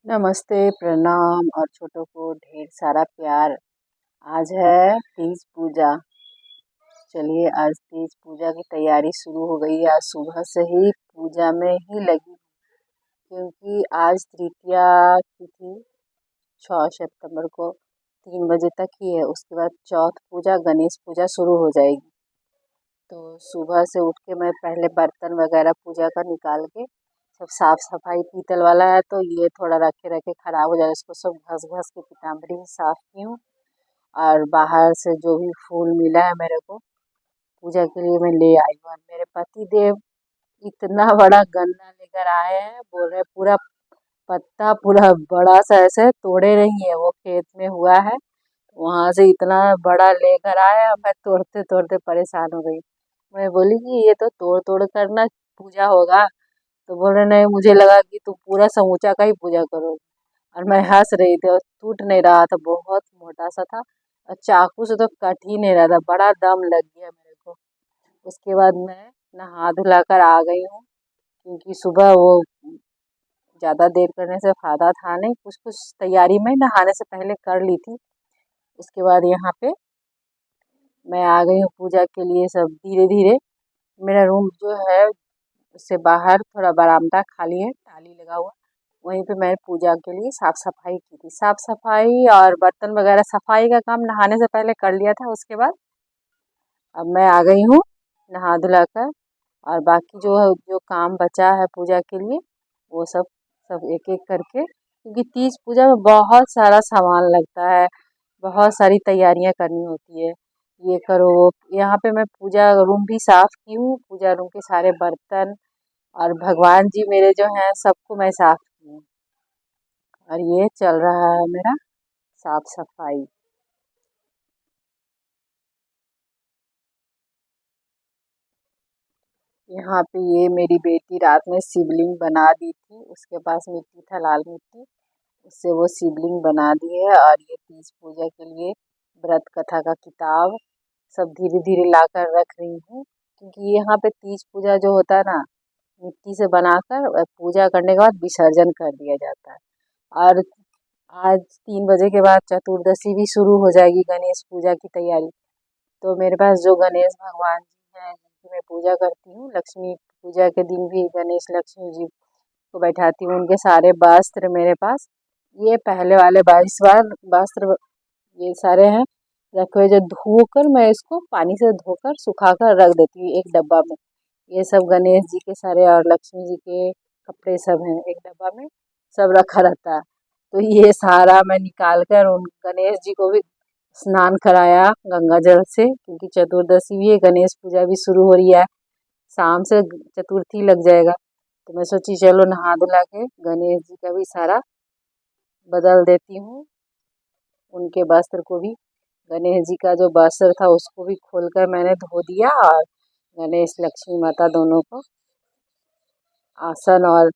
नमस्ते, प्रणाम और छोटों को ढेर सारा प्यार। आज है तीज पूजा। चलिए आज तीज पूजा की तैयारी शुरू हो गई है। आज सुबह से ही पूजा में ही लगी क्योंकि आज तृतीया तिथि 6 सितंबर को 3 बजे तक ही है। उसके बाद चौथ पूजा गणेश पूजा शुरू हो जाएगी। तो सुबह से उठ के मैं पहले बर्तन वगैरह पूजा का निकाल के सब साफ सफाई, पीतल वाला है तो ये थोड़ा रखे रखे खराब हो जाए, इसको सब घस घस के पीताम्बरी से साफ की हूँ। और बाहर से जो भी फूल मिला है मेरे को पूजा के लिए मैं ले आई हूँ। और मेरे पति देव इतना बड़ा गन्ना लेकर आए हैं, बोल रहे पूरा पत्ता पूरा बड़ा सा ऐसे तोड़े नहीं है, वो खेत में हुआ है, वहां से इतना बड़ा लेकर आए हैं। मैं तोड़ते तोड़ते परेशान हो गई। मैं बोली कि ये तो तोड़ तोड़ कर ना पूजा होगा, तो बोल रहे नहीं, मुझे लगा कि तुम पूरा समूचा का ही पूजा करोगे। और मैं हंस रही थी और टूट नहीं रहा था, बहुत मोटा सा था और चाकू से तो कट ही नहीं रहा था, बड़ा दम लग गया मेरे को। उसके बाद मैं नहा धुला कर आ गई हूँ क्योंकि सुबह वो ज़्यादा देर करने से फायदा था नहीं, कुछ कुछ तैयारी मैं नहाने से पहले कर ली थी। उसके बाद यहाँ पे मैं आ गई हूँ पूजा के लिए। सब धीरे धीरे मेरा रूम जो है उससे बाहर थोड़ा बरामदा खाली है, टाली लगा हुआ, वहीं पे मैं पूजा के लिए साफ सफाई की थी। साफ सफाई और बर्तन वगैरह सफाई का काम नहाने से पहले कर लिया था। उसके बाद अब मैं आ गई हूँ नहा धुला कर, और बाकी जो काम बचा है पूजा के लिए वो सब सब एक एक करके, क्योंकि तीज पूजा में बहुत सारा सामान लगता है, बहुत सारी तैयारियां करनी होती है। ये करो यहाँ पे मैं पूजा रूम भी साफ की हूँ, पूजा रूम के सारे बर्तन और भगवान जी मेरे जो हैं सबको मैं साफ की हूँ। और ये चल रहा है मेरा साफ सफाई। यहाँ पे ये मेरी बेटी रात में शिवलिंग बना दी थी, उसके पास मिट्टी था, लाल मिट्टी, उससे वो शिवलिंग बना दी है। और ये तीज पूजा के लिए व्रत कथा का किताब सब धीरे धीरे ला कर रख रही हूँ, क्योंकि यहाँ पे तीज पूजा जो होता है ना, मिट्टी से बनाकर पूजा करने के बाद विसर्जन कर दिया जाता है। और आज 3 बजे के बाद चतुर्दशी भी शुरू हो जाएगी, गणेश पूजा की तैयारी। तो मेरे पास जो गणेश भगवान जी हैं जिनकी मैं पूजा करती हूँ, लक्ष्मी पूजा के दिन भी गणेश लक्ष्मी जी को बैठाती हूँ, उनके सारे वस्त्र मेरे पास, ये पहले वाले 22 बार वस्त्र ये सारे हैं रखे हुए, जो धोकर मैं इसको पानी से धोकर सुखाकर रख देती हूँ एक डब्बा में। ये सब गणेश जी के सारे और लक्ष्मी जी के कपड़े सब हैं एक डब्बा में, सब रखा रहता है। तो ये सारा मैं निकाल कर उन गणेश जी को भी स्नान कराया गंगा जल से, क्योंकि चतुर्दशी भी है, गणेश पूजा भी शुरू हो रही है, शाम से चतुर्थी लग जाएगा। तो मैं सोची चलो नहा धुला के गणेश जी का भी सारा बदल देती हूँ, उनके वस्त्र को भी। गणेश जी का जो वस्त्र था उसको भी खोलकर मैंने धो दिया, और गणेश लक्ष्मी माता दोनों को आसन और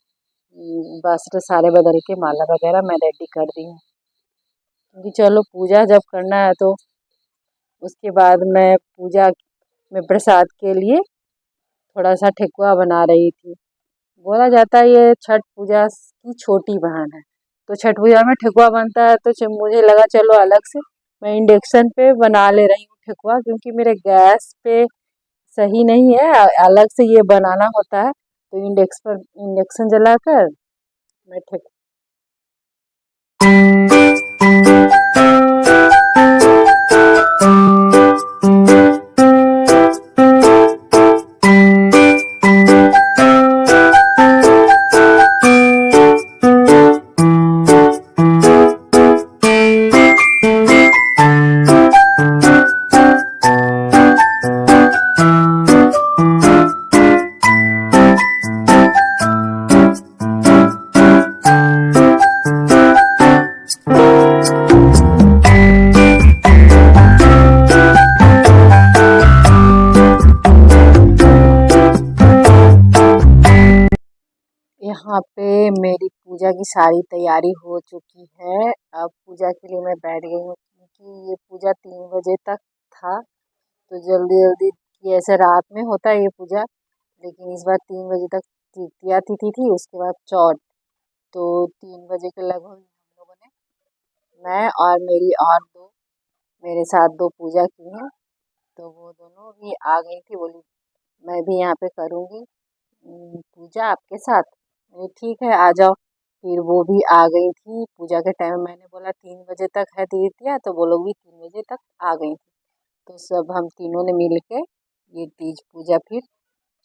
वस्त्र सारे बदल के माला वगैरह मैं रेडी कर दी हूँ, क्योंकि चलो पूजा जब करना है तो उसके बाद मैं पूजा में प्रसाद के लिए थोड़ा सा ठेकुआ बना रही थी। बोला जाता है ये छठ पूजा की छोटी बहन है, तो छठ पूजा में ठेकुआ बनता है, तो मुझे लगा चलो अलग से मैं इंडक्शन पे बना ले रही हूँ ठेकुआ, क्योंकि मेरे गैस पे सही नहीं है, अलग से ये बनाना होता है। तो इंडक्शन जलाकर मैं ठेकुआ यहाँ पे मेरी पूजा की सारी तैयारी हो चुकी है। अब पूजा के लिए मैं बैठ गई हूँ, क्योंकि ये पूजा 3 बजे तक था, तो जल्दी जल्दी की ऐसे रात में होता है ये पूजा, लेकिन इस बार 3 बजे तक तृतीया तिथि थी, उसके बाद चौथ। तो 3 बजे के लगभग हम लोगों ने, मैं और मेरी और दो मेरे साथ दो पूजा की हैं, तो वो दोनों भी आ गई थी। बोली मैं भी यहाँ पे करूँगी पूजा आपके साथ। मैंने ठीक है आ जाओ। फिर वो भी आ गई थी पूजा के टाइम। मैंने बोला 3 बजे तक है तीर्थिया, तो वो लोग भी 3 बजे तक आ गई थी। तो सब हम तीनों ने मिल के ये तीज पूजा फिर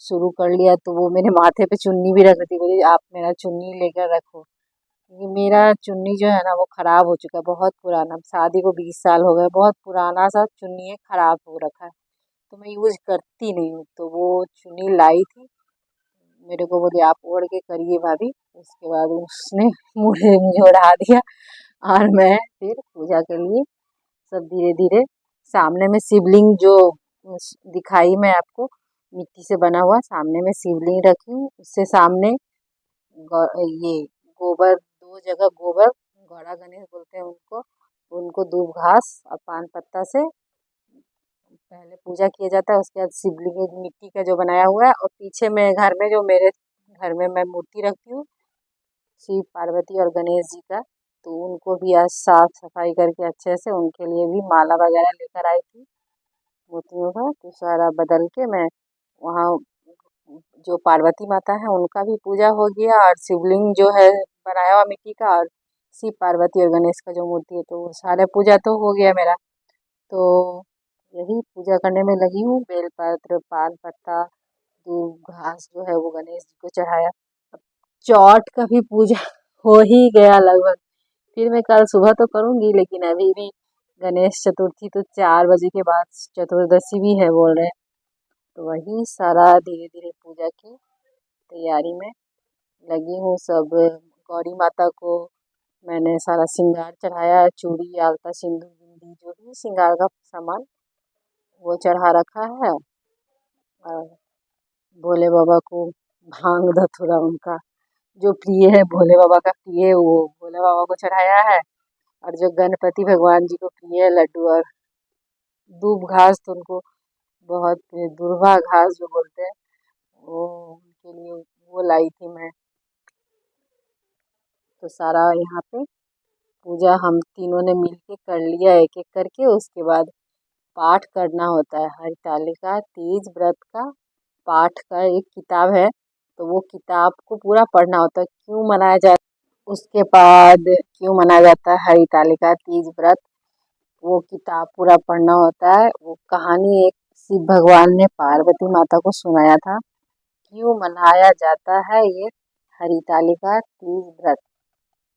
शुरू कर लिया। तो वो मेरे माथे पे चुन्नी भी रख रही थी, बोली आप मेरा चुन्नी लेकर रखो, क्योंकि मेरा चुन्नी जो है ना वो ख़राब हो चुका है, बहुत पुराना, शादी को 20 साल हो गए, बहुत पुराना सा चुन्नी है, ख़राब हो रखा है, तो मैं यूज़ करती नहीं हूँ। तो वो चुन्नी लाई थी, मेरे को बोली आप ओढ़ के करिए भाभी। उसके बाद उसने मुझे ओढ़ा दिया और मैं फिर पूजा के लिए सब धीरे धीरे सामने में शिवलिंग जो दिखाई मैं आपको, मिट्टी से बना हुआ सामने में शिवलिंग रखी हूँ। उससे सामने ये गोबर, 2 जगह गोबर, घड़ा गणेश बोलते हैं उनको, उनको दूब घास और पान पत्ता से पहले पूजा किया जाता है। उसके बाद शिवलिंग मिट्टी का जो बनाया हुआ है, और पीछे में घर में जो मेरे घर में मैं मूर्ति रखती हूँ शिव पार्वती और गणेश जी का, तो उनको भी आज साफ सफाई करके अच्छे से उनके लिए भी माला वगैरह लेकर आई थी मूर्तियों का। तो सारा बदल के मैं वहाँ जो पार्वती माता है उनका भी पूजा हो गया, और शिवलिंग जो है बनाया हुआ मिट्टी का, और शिव पार्वती और गणेश का जो मूर्ति है, तो वो सारा पूजा तो हो गया मेरा। तो यही पूजा करने में लगी हूँ। बेलपत्र, पान पत्ता, दूब घास जो है वो गणेश जी को चढ़ाया। अब चौथ का भी पूजा हो ही गया लगभग। फिर मैं कल सुबह तो करूँगी, लेकिन अभी भी गणेश चतुर्थी तो 4 बजे के बाद चतुर्दशी भी है बोल रहे हैं। तो वही सारा धीरे धीरे पूजा की तैयारी में लगी हूँ। सब गौरी माता को मैंने सारा श्रृंगार चढ़ाया, चूड़ी, आलता, सिंदूर, बिंदी, जो भी श्रृंगार का सामान वो चढ़ा रखा है। और भोले बाबा को भांग धतूरा उनका जो प्रिय है, भोले बाबा का प्रिय, वो भोले बाबा को चढ़ाया है। और जो गणपति भगवान जी को प्रिय है, लड्डू और दूब घास, तो उनको बहुत प्रिय, दुर्वा घास जो बोलते हैं, वो उनके लिए वो लाई थी मैं। तो सारा यहाँ पे पूजा हम तीनों ने मिलके कर लिया एक एक करके। उसके बाद पाठ करना होता है, हरितालिका तीज व्रत का पाठ का एक किताब है, तो वो किताब को पूरा पढ़ना होता है, क्यों मनाया जाता है, उसके बाद क्यों मनाया जाता है हरितालिका तीज व्रत, वो किताब पूरा पढ़ना होता है। वो कहानी एक शिव भगवान ने पार्वती माता को सुनाया था, क्यों मनाया जाता है ये हरितालिका तीज व्रत।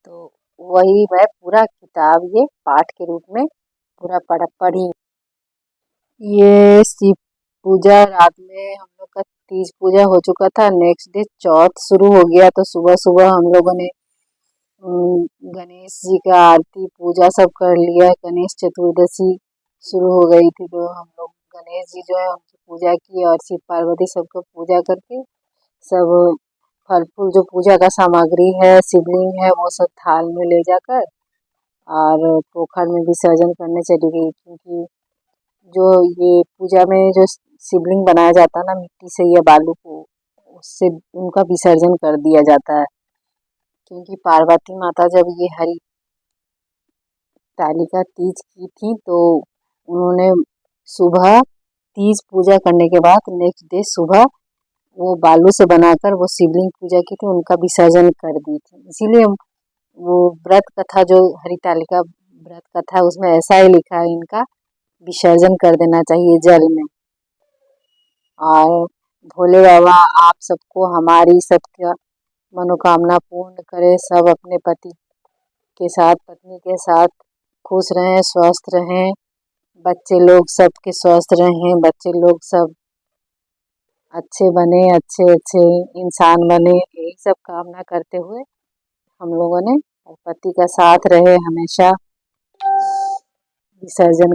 तो वही मैं पूरा किताब ये पाठ के रूप में पूरा पढ़ी। ये शिव पूजा रात में हम लोग का तीज पूजा हो चुका था, नेक्स्ट डे चौथ शुरू हो गया। तो सुबह सुबह हम लोगों ने गणेश जी का आरती पूजा सब कर लिया। गणेश चतुर्दशी शुरू हो गई थी, तो हम लोग गणेश जी जो है उनकी पूजा की, और शिव पार्वती सबको पूजा करके सब फल फूल जो पूजा का सामग्री है, शिवलिंग है, वो सब थाल में ले जाकर और पोखर में विसर्जन करने चली गई। क्योंकि जो ये पूजा में जो शिवलिंग बनाया जाता है ना मिट्टी से या बालू को, उससे उनका विसर्जन कर दिया जाता है। क्योंकि पार्वती माता जब ये हरितालिका तीज की थी, तो उन्होंने सुबह तीज पूजा करने के बाद नेक्स्ट डे सुबह वो बालू से बनाकर वो शिवलिंग पूजा की थी, उनका विसर्जन कर दी थी। इसीलिए वो व्रत कथा जो हरितालिका व्रत कथा है उसमें ऐसा ही लिखा है, इनका विसर्जन कर देना चाहिए जल में। और भोले बाबा आप सबको, हमारी सबका मनोकामना पूर्ण करे, सब अपने पति के साथ, पत्नी के साथ खुश रहें, स्वस्थ रहें, बच्चे लोग सबके स्वस्थ रहें, बच्चे लोग सब अच्छे बने, अच्छे अच्छे इंसान बने, यही सब कामना करते हुए हम लोगों ने पति का साथ रहे हमेशा विसर्जन